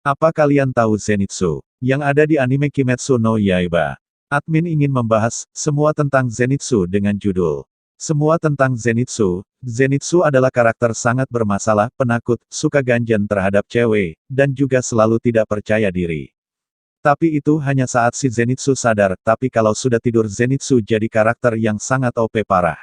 Apa kalian tahu Zenitsu yang ada di anime Kimetsu no Yaiba? Admin ingin membahas semua tentang Zenitsu dengan judul Semua tentang Zenitsu. Zenitsu adalah karakter sangat bermasalah, penakut, suka ganjen terhadap cewek, dan juga selalu tidak percaya diri. Tapi itu hanya saat si Zenitsu sadar, tapi kalau sudah tidur Zenitsu jadi karakter yang sangat OP parah.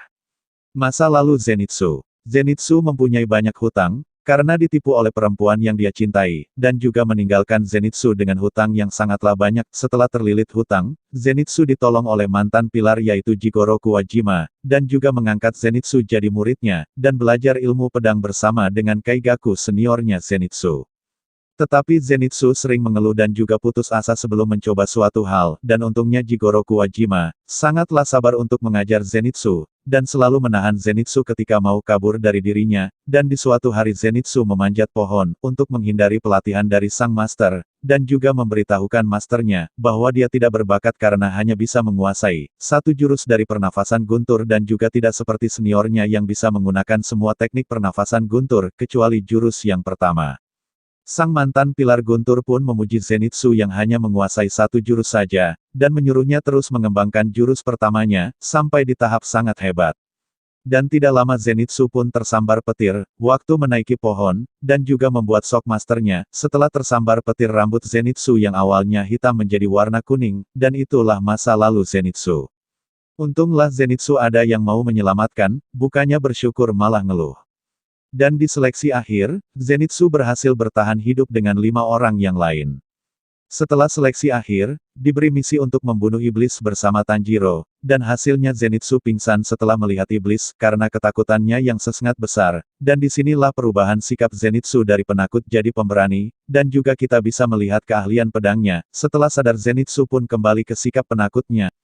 Masa lalu Zenitsu. Zenitsu mempunyai banyak hutang, karena ditipu oleh perempuan yang dia cintai, dan juga meninggalkan Zenitsu dengan hutang yang sangatlah banyak. Setelah terlilit hutang, Zenitsu ditolong oleh mantan pilar yaitu Jigoro Kuwajima, dan juga mengangkat Zenitsu jadi muridnya, dan belajar ilmu pedang bersama dengan Kaigaku seniornya Zenitsu. Tetapi Zenitsu sering mengeluh dan juga putus asa sebelum mencoba suatu hal, dan untungnya Jigoro Kuwajima sangatlah sabar untuk mengajar Zenitsu, dan selalu menahan Zenitsu ketika mau kabur dari dirinya, dan di suatu hari Zenitsu memanjat pohon, untuk menghindari pelatihan dari sang master, dan juga memberitahukan masternya, bahwa dia tidak berbakat karena hanya bisa menguasai satu jurus dari pernafasan guntur dan juga tidak seperti seniornya yang bisa menggunakan semua teknik pernafasan guntur, kecuali jurus yang pertama. Sang mantan pilar guntur pun memuji Zenitsu yang hanya menguasai satu jurus saja, dan menyuruhnya terus mengembangkan jurus pertamanya, sampai di tahap sangat hebat. Dan tidak lama Zenitsu pun tersambar petir, waktu menaiki pohon, dan juga membuat shock masternya. Setelah tersambar petir rambut Zenitsu yang awalnya hitam menjadi warna kuning, dan itulah masa lalu Zenitsu. Untunglah Zenitsu ada yang mau menyelamatkan, bukannya bersyukur malah ngeluh. Dan di seleksi akhir, Zenitsu berhasil bertahan hidup dengan 5 orang yang lain. Setelah seleksi akhir, diberi misi untuk membunuh iblis bersama Tanjiro, dan hasilnya Zenitsu pingsan setelah melihat iblis, karena ketakutannya yang sangat besar, dan disinilah perubahan sikap Zenitsu dari penakut jadi pemberani, dan juga kita bisa melihat keahlian pedangnya. Setelah sadar Zenitsu pun kembali ke sikap penakutnya.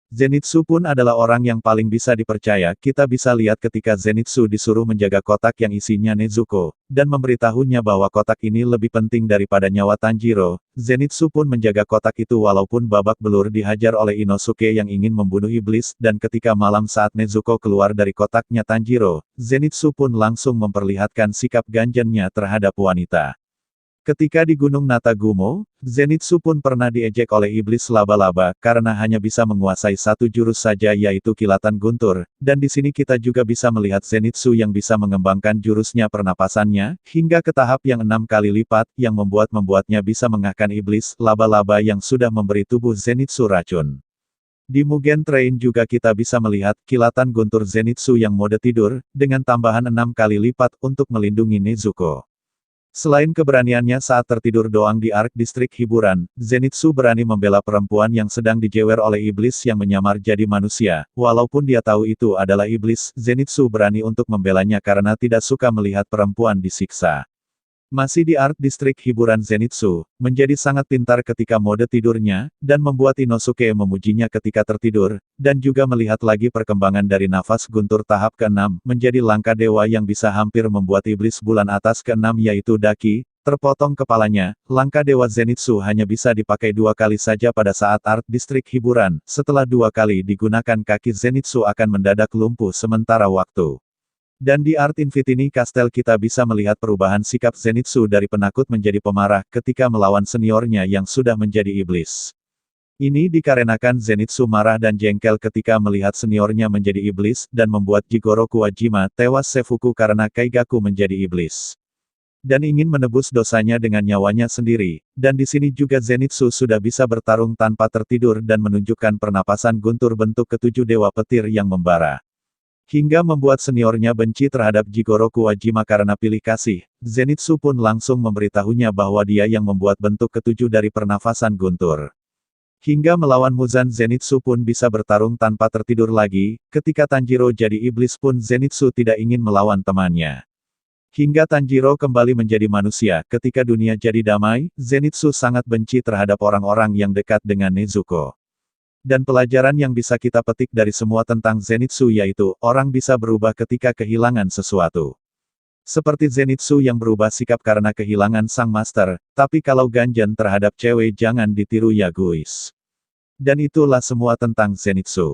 Zenitsu pun adalah orang yang paling bisa dipercaya. Kita bisa lihat ketika Zenitsu disuruh menjaga kotak yang isinya Nezuko, dan memberitahunya bahwa kotak ini lebih penting daripada nyawa Tanjiro. Zenitsu pun menjaga kotak itu walaupun babak belur dihajar oleh Inosuke yang ingin membunuh iblis, dan ketika malam saat Nezuko keluar dari kotaknya Tanjiro, Zenitsu pun langsung memperlihatkan sikap ganjennya terhadap wanita. Ketika di Gunung Natagumo, Zenitsu pun pernah diejek oleh iblis laba-laba, karena hanya bisa menguasai satu jurus saja yaitu kilatan guntur, dan di sini kita juga bisa melihat Zenitsu yang bisa mengembangkan jurusnya pernapasannya, hingga ke tahap yang 6 kali lipat, yang membuatnya bisa mengalahkan iblis laba-laba yang sudah memberi tubuh Zenitsu racun. Di Mugen Train juga kita bisa melihat kilatan guntur Zenitsu yang mode tidur, dengan tambahan 6 kali lipat untuk melindungi Nezuko. Selain keberaniannya saat tertidur doang di Arc Distrik Hiburan, Zenitsu berani membela perempuan yang sedang dijewer oleh iblis yang menyamar jadi manusia. Walaupun dia tahu itu adalah iblis, Zenitsu berani untuk membelanya karena tidak suka melihat perempuan disiksa. Masih di Art Distrik Hiburan, Zenitsu menjadi sangat pintar ketika mode tidurnya, dan membuat Inosuke memujinya ketika tertidur, dan juga melihat lagi perkembangan dari nafas guntur tahap ke-6, menjadi langkah dewa yang bisa hampir membuat iblis bulan atas ke-6 yaitu Daki, terpotong kepalanya. Langkah dewa Zenitsu hanya bisa dipakai 2 kali saja pada saat Art Distrik Hiburan, setelah 2 kali digunakan kaki Zenitsu akan mendadak lumpuh sementara waktu. Dan di Art Infinity Castle kita bisa melihat perubahan sikap Zenitsu dari penakut menjadi pemarah ketika melawan seniornya yang sudah menjadi iblis. Ini dikarenakan Zenitsu marah dan jengkel ketika melihat seniornya menjadi iblis, dan membuat Jigoro Kuwajima tewas sefuku karena Kaigaku menjadi iblis. Dan ingin menebus dosanya dengan nyawanya sendiri, dan di sini juga Zenitsu sudah bisa bertarung tanpa tertidur dan menunjukkan pernapasan guntur bentuk ke-7 dewa petir yang membara. Hingga membuat seniornya benci terhadap Jigoro Kuwajima karena pilih kasih, Zenitsu pun langsung memberitahunya bahwa dia yang membuat bentuk ke-7 dari pernafasan guntur. Hingga melawan Muzan Zenitsu pun bisa bertarung tanpa tertidur lagi. Ketika Tanjiro jadi iblis pun Zenitsu tidak ingin melawan temannya. Hingga Tanjiro kembali menjadi manusia, ketika dunia jadi damai, Zenitsu sangat benci terhadap orang-orang yang dekat dengan Nezuko. Dan pelajaran yang bisa kita petik dari semua tentang Zenitsu yaitu, orang bisa berubah ketika kehilangan sesuatu. Seperti Zenitsu yang berubah sikap karena kehilangan sang master, tapi kalau ganjen terhadap cewek jangan ditiru ya guys. Dan itulah semua tentang Zenitsu.